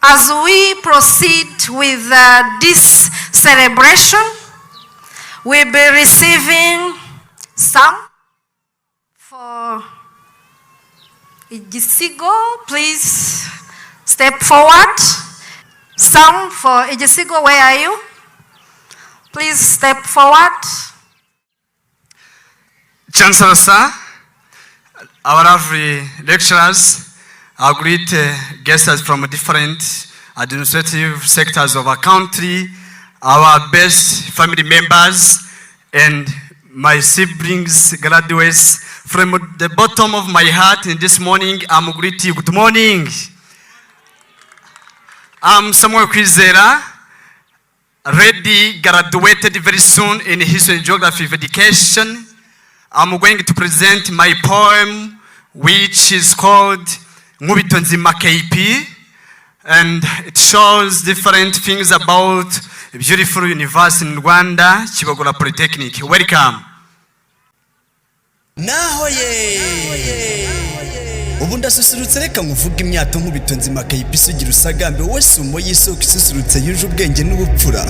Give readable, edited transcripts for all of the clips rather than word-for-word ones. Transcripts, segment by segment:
As we proceed with this celebration, we'll be receiving some for Igisigo. Please step forward. Some for Igisigo, where are you? Please step forward. Chancellor Sir, our lovely lecturers, our great guests from different administrative sectors of our country, our best family members, and my siblings, graduates, from the bottom of my heart in this morning, I'm greeting you. Good morning. I'm Samuel Kwizera, ready, graduated very soon in History and Geography of Education. I'm going to present my poem, which is called Nkubito Nzima KP, and it shows different things about a beautiful university in Rwanda, Kibogora Polytechnic. Welcome. Nahoye ubu ndasusurutse reka nguvuga imyato Nkubito Nzima KP sugira usagambe wese umo yisoko isusurutse yuje ubwenge n'ubupfura.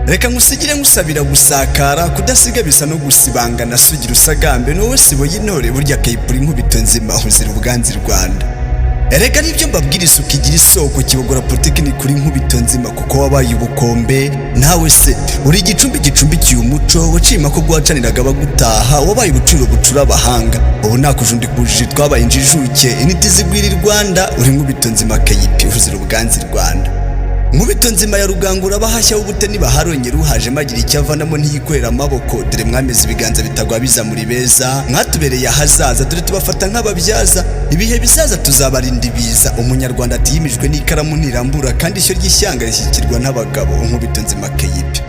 Reka ngusigire ngusabira gusakara kudasiga bisa no gusibangana sugira usagambe no wese bo yintore burya KP Nkubito Nzima huzira ubwanzi Rwanda. Erega nibyo mbabwira isuku igira isoko Kibogora Polytechnic kuri Nkubito Nzima kuko wabaye ubukombe nawe se uri igicumbi cy'umuco wacima ko gwacaniraga bagutaha wabaye ubuciro bucura abahanga ubu nakujundi kujije twabaye injijuke initi zigwira Rwanda uri Nkubito Nzima KP huzira ubwanzi Rwanda. Nkubito Nzima ya rugangura bahashya ubute nibaharongera uhaje magira icyavanamo ntiyikorera amaboko dore mwameze ibiganza bitagwa biza muri beza mwatubereye ahazaza dore tubafata nk'ababyaza ibihe bizaza tuzabarinda ibiza umunyarwanda atiyimijwe n'ikaramu ntirambura kandi ishyo ry'ishyanga rishyikirwa n'abagabo Nkubito Nzima KP.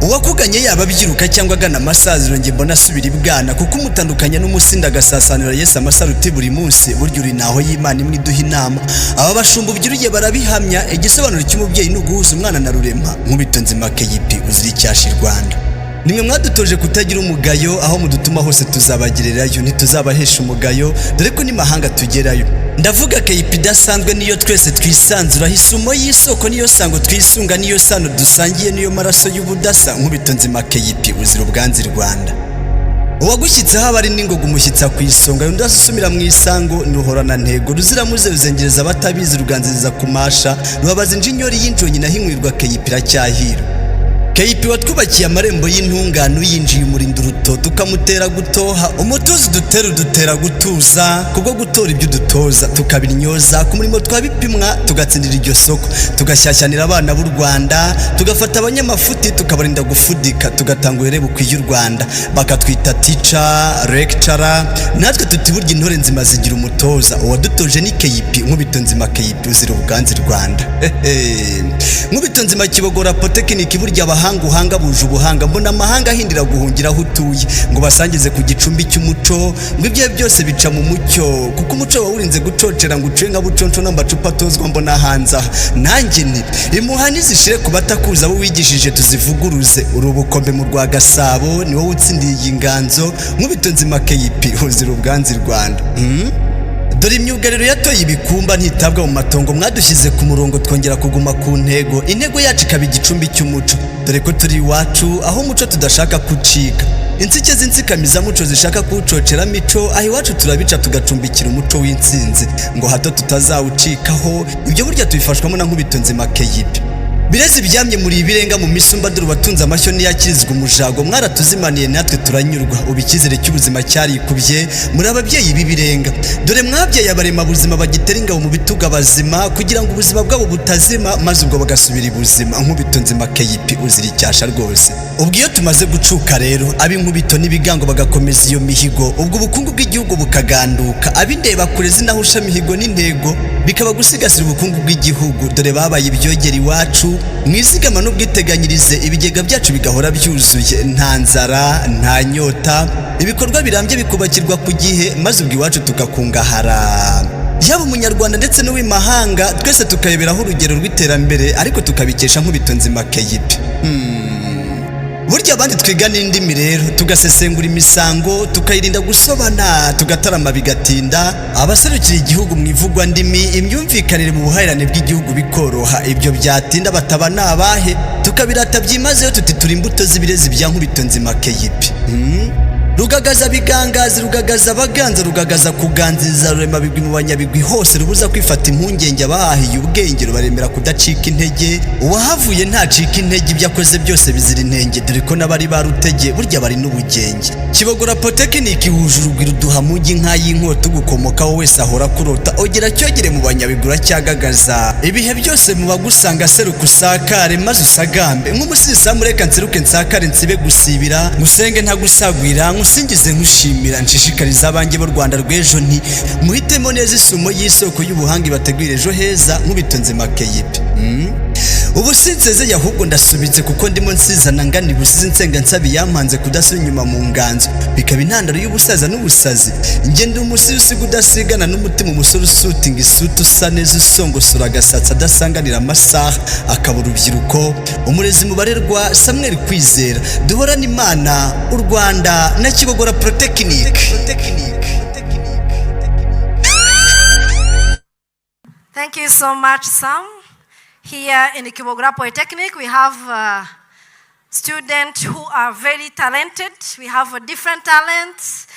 Uwakuganye yaba byiruka cyangwa gana amasaziro nge mbona asubira ibwana kuko umutandukanya n'umusinda gasasanira Yesu amasaruti buri munsi buryo uri naho y'Imana imwe iduha inama aba bashumba byuruye barabihamya igisobanuro cy'umubyeyi n'uguhuza umwana na rurema Nkubito Nzima KP uzira icyashi Rwanda. Nimwe mwadutoje kutagira umugayo aho mudutuma hose tuzabagirirayo ntituzabahesha umugayo dore ko n'imahanga tugerayo ndavuga KP dasanzwe niyo twese twisanzura hisumo y'isoko niyo sango twisunga niyo sano dusangiye niyo maraso y'ubudasa Nkubito Nzima KP uzira ubwanzi Rwanda. Uwagushyitse habari n'ingogo umushyitsa ku isonga yundasumira mu isango nuhorana ntego ruzira muze ruzengereza batabizi ruganziriza kumasha rubabaza injinyori y'injonyi nahinkwirwa KP racyahira. KP watwubakiye amarembo y'intungano yinjiye umurinda uruto tukamutera gutoha umutuzi dutera gutuza kubwo gutora ibyo dutoza tukabinyoza ku murimo twabipimwa tugatsindira iryo soko tugashyashyanira abana b'u Rwanda tugafata abanyamafuti tukabarinda gufudika tugatanga uherebo kw'u Rwanda bakatwita teacher lecturer natwe tutiburya intore nzima zigira umutoza uwadutoje ni KP Nkubito Nzima KP uzira ubwanzi Rwanda. Nkubito Nzima Kibogora Polytechnic burya uhanga buje ubuhanga mbona amahanga ahindira guhungira aho utuye ngo basangize ku gicumbi cy'umuco ngo ibyo byose bica mu mucyo kuko umuco wawurinze gucocera ngo ucenga buconco n'amacupa tozwa mbona hanza nanjye ni imuhani zishire ku batakuza abo wigishije tuzivuguruze uri ubukombe mu rwa Gasabo ni wowe utsindiye inganzo Nkubito Nzima KP huzira ubwanzi Rwanda. Dore imyugariro yatoye ibikumba ntitabwa mu matongo mwadushyize ku murongo twongera kuguma ku ntego intego yacu ikaba igicumbi cy'umuco dore ko turi iwacu aho umuco tudashaka kucika insike z'insikamiza muco zishaka kuwucocera mico aho iwacu turabica tugacumbikira umuco w'insinzi ngo hato tutazawucikaho ibyo burya tubifashwamo na Nkubito Nzima KP. Birezi byamye muri ibirenga mu misumba dore batunze amashyo niyakirizwa umujago mwaratuzimaniye natwe turanyurwa ubikizere cy'ubuzima cyarikubye muri ababyeyi bibirenga dore mwabyaye abarema buzima bagitera ingabo mu bituga bazima kugira ngo ubuzima bwabo butazima maze ubwo bagasubira ibuzima Nkubito Nzima KP uzira icyasha rwose. Ubwo iyo tumaze gucuka rero ab'inkubito n'ibigango bagakomeza iyo mihigo ubwo ubukungu bw'igihugu bukaganduka abindeba kure zinahusha mihigo n'intego bikaba gusigasira ubukungu bw'igihugu dore babaye ibyogera iwacu mwizigama n'ubwiteganyirize ibigega byacu bigahora byuzuye nta nzara nta nyota ibikorwa birambye bikubakirwa ku gihe maze ubwo iwacu tukakungahara yaba umunyarwanda ndetse n'uw'imahanga twese tukayoberaho urugero rw'iterambere ariko tukabikesha Nkubito Nzima KP. burya abandi twiga n'indimi rero tugasesengura imisango tukayirinda gusobana tugatarama bigatinda abaserukira igihugu mu ivugwa ndimi imyumvikanire mu buhahirane bw'igihugu bikoroha ibyo byatinda bataba nabahe tukabirata byimazeyo tuti turi imbuto z'ibirezi bya Nkubito Nzima keyipi rugagaza bigangazi rugagaza abaganza rugagaza kuganziza rurema bigwi mu banyabigwi hose rubuza kwifata impungenge abahahiye ubwenge rubaremera kudacika intege uwahavuye ntacika intege ibyo akoze byose bizira intenge dore ko n'abari barutege burya bari n'ubugenge Kibogora potekiniki huje urugwiro duha mugi nk'ay'inkota ugukomokaho wese ahora kurota ogera cyogere mu banyabigura cyagagaza ibihe byose mu bagusanga seruka usakare maze usagambe nk'umusisa mureka nseruke nsakare nsibe gusibira musenge ntagusagwira singize nkushimira nshishikariza abanjye bo Rwanda rw'ejo nti muhitemo neza isumo y'isoko y'ubuhanga bategwira ejo heza Nkubito Nzima keyipi ubu sinseze ahubwo ndasubitse kuko ndimo nsizana ngani busize nsenga nsabi yampanze kudasubira inyuma mu nganzo bikaba intandaro y'ubusaza n'ubusazi ngende umusiri usiga udasigana n'umutima umusore usutinga isutu usa neza usongosora agasatsi adasanganira amasaha akaba urubyiruko umurezi mubarerwa Samuel Kwizera duhorana Imana u Rwanda na Kibogora Polytechnic. Thank you so much, Sam. Here in Kibogora Polytechnic, we have students who are very talented. We have different talents.